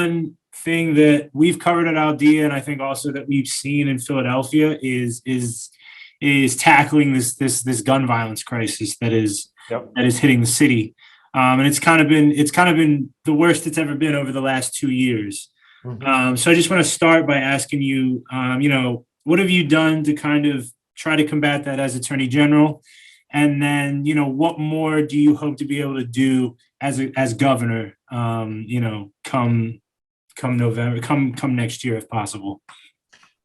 one thing that we've covered at Aldea, and I think also that we've seen in Philadelphia, is tackling this gun violence crisis that is Yep. hitting the city. And it's kind of been the worst it's ever been over the last 2 years. So I just want to start by asking you, what have you done to kind of try to combat that as Attorney General? And then, what more do you hope to be able to do as governor, come November, come next year, if possible?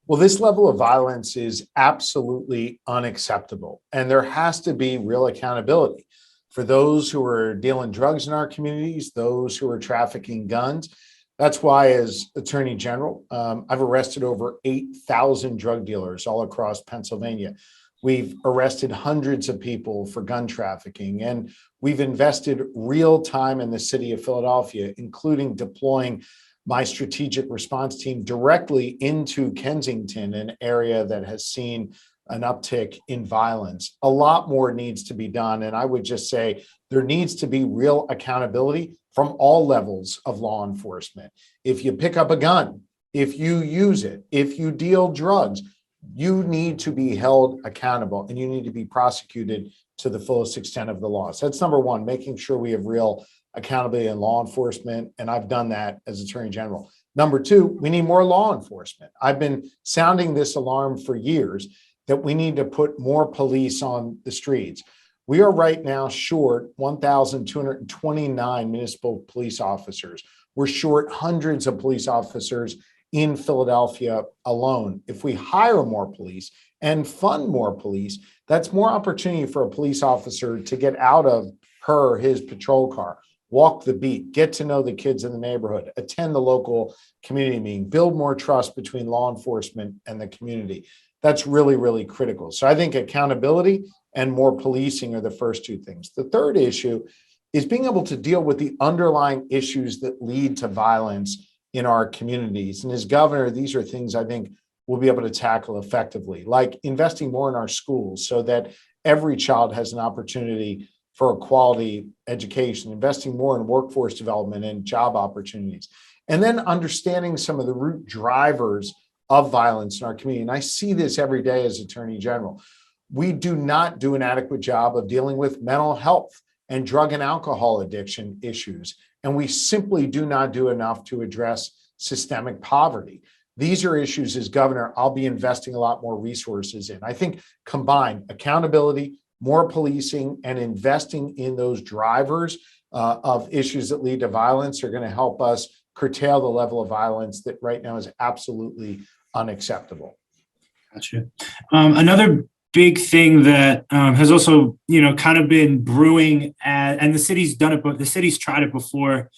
Well, this level of violence is absolutely unacceptable. And there has to be real accountability for those who are dealing drugs in our communities, those who are trafficking guns. That's why, as Attorney General, I've arrested over 8,000 drug dealers all across Pennsylvania. We've arrested hundreds of people for gun trafficking, and we've invested real time in the city of Philadelphia, including deploying my strategic response team directly into Kensington, an area that has seen an uptick in violence. A lot more needs to be done. And I would just say there needs to be real accountability from all levels of law enforcement. If you pick up a gun, if you use it, if you deal drugs, you need to be held accountable and you need to be prosecuted to the fullest extent of the law. So that's number one, making sure we have real accountability in law enforcement. And I've done that as Attorney General. Number two, we need more law enforcement. I've been sounding this alarm for years that we need to put more police on the streets. We are right now short 1,229 municipal police officers. We're short hundreds of police officers in Philadelphia alone. If we hire more police and fund more police, that's more opportunity for a police officer to get out of her or his patrol car, walk the beat, get to know the kids in the neighborhood, attend the local community meeting, build more trust between law enforcement and the community. That's really, really critical. So I think accountability and more policing are the first two things. The third issue is being able to deal with the underlying issues that lead to violence in our communities. And as governor, these are things I think we'll be able to tackle effectively, like investing more in our schools so that every child has an opportunity for a quality education, investing more in workforce development and job opportunities, and then understanding some of the root drivers of violence in our community. And I see this every day as Attorney General. We do not do an adequate job of dealing with mental health and drug and alcohol addiction issues. And we simply do not do enough to address systemic poverty. These are issues as governor I'll be investing a lot more resources in. I think combined accountability, more policing, and investing in those drivers of issues that lead to violence are going to help us curtail the level of violence that right now is absolutely unacceptable. Gotcha. Another big thing that has also, kind of been brewing, and the city's done it, but the city's tried it before.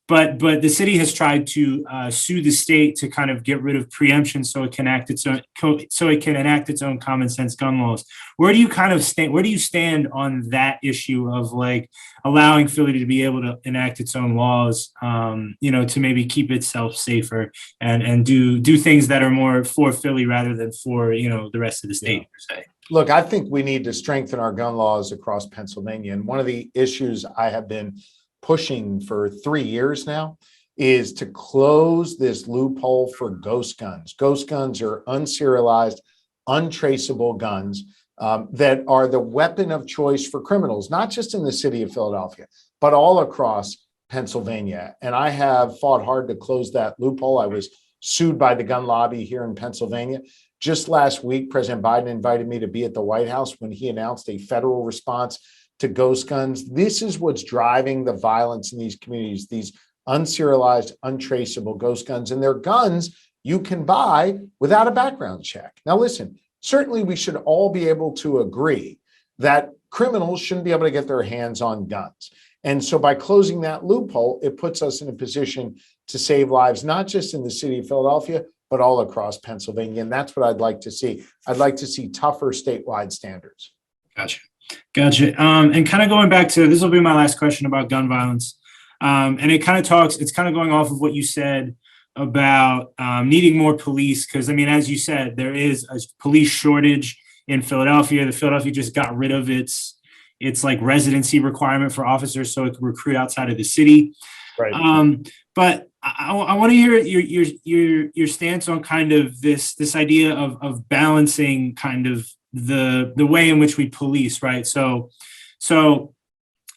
But the city has tried to sue the state to kind of get rid of preemption so it can enact its own common sense gun laws. Where do you kind of stand? Where do you stand on that issue of like allowing Philly to be able to enact its own laws, to maybe keep itself safer and do things that are more for Philly rather than for the rest of the state per se? Look, I think we need to strengthen our gun laws across Pennsylvania. And one of the issues I have been pushing for 3 years now is to close this loophole for ghost guns. Ghost guns are unserialized, untraceable guns that are the weapon of choice for criminals, not just in the city of Philadelphia, but all across Pennsylvania. And I have fought hard to close that loophole. I was sued by the gun lobby here in Pennsylvania. Just last week, President Biden invited me to be at the White House when he announced a federal response to ghost guns. This is what's driving the violence in these communities, these unserialized, untraceable ghost guns. And they're guns you can buy without a background check. Now, listen, certainly we should all be able to agree that criminals shouldn't be able to get their hands on guns. And so by closing that loophole, it puts us in a position to save lives, not just in the city of Philadelphia, but all across Pennsylvania. And that's what I'd like to see. I'd like to see tougher statewide standards. Gotcha. And kind of going back to, this will be my last question about gun violence. And it's kind of going off of what you said about needing more police. Because, as you said, there is a police shortage in Philadelphia. Philadelphia just got rid of its like residency requirement for officers so it can recruit outside of the city. Right. But I want to hear your stance on kind of this idea of balancing kind of the way in which we police, right? So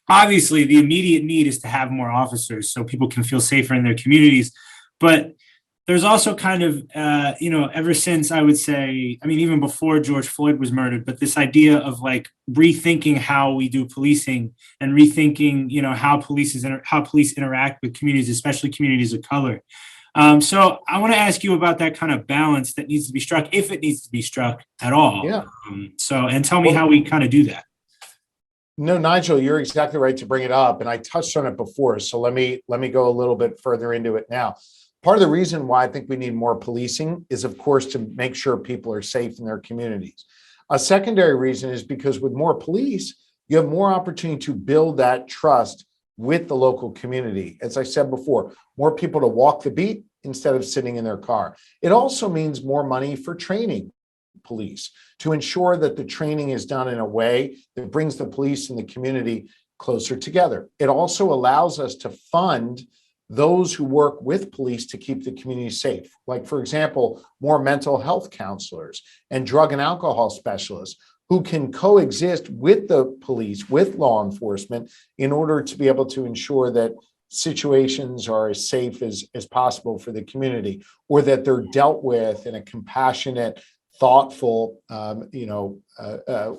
obviously the immediate need is to have more officers so people can feel safer in their communities, but there's also kind of, ever since I would say, I mean, even before George Floyd was murdered, but this idea of like rethinking how we do policing and rethinking, how police interact with communities, especially communities of color. So I want to ask you about that kind of balance that needs to be struck, if it needs to be struck at all. Yeah. And tell me how we kind of do that. No, Nigel, you're exactly right to bring it up. And I touched on it before. So let me go a little bit further into it now. Part of the reason why I think we need more policing is, of course, to make sure people are safe in their communities. A secondary reason is because with more police, you have more opportunity to build that trust with the local community. As I said before, more people to walk the beat instead of sitting in their car. It also means more money for training police to ensure that the training is done in a way that brings the police and the community closer together. It also allows us to fund those who work with police to keep the community safe. Like, for example, more mental health counselors and drug and alcohol specialists who can coexist with the police, with law enforcement, in order to be able to ensure that situations are as safe as possible for the community, or that they're dealt with in a compassionate, thoughtful,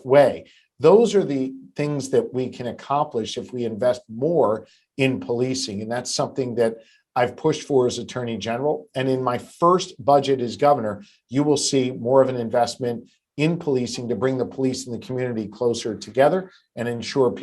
way. Those are the things that we can accomplish if we invest more in policing. And that's something that I've pushed for as Attorney General. And in my first budget as governor, you will see more of an investment in policing to bring the police and the community closer together and ensure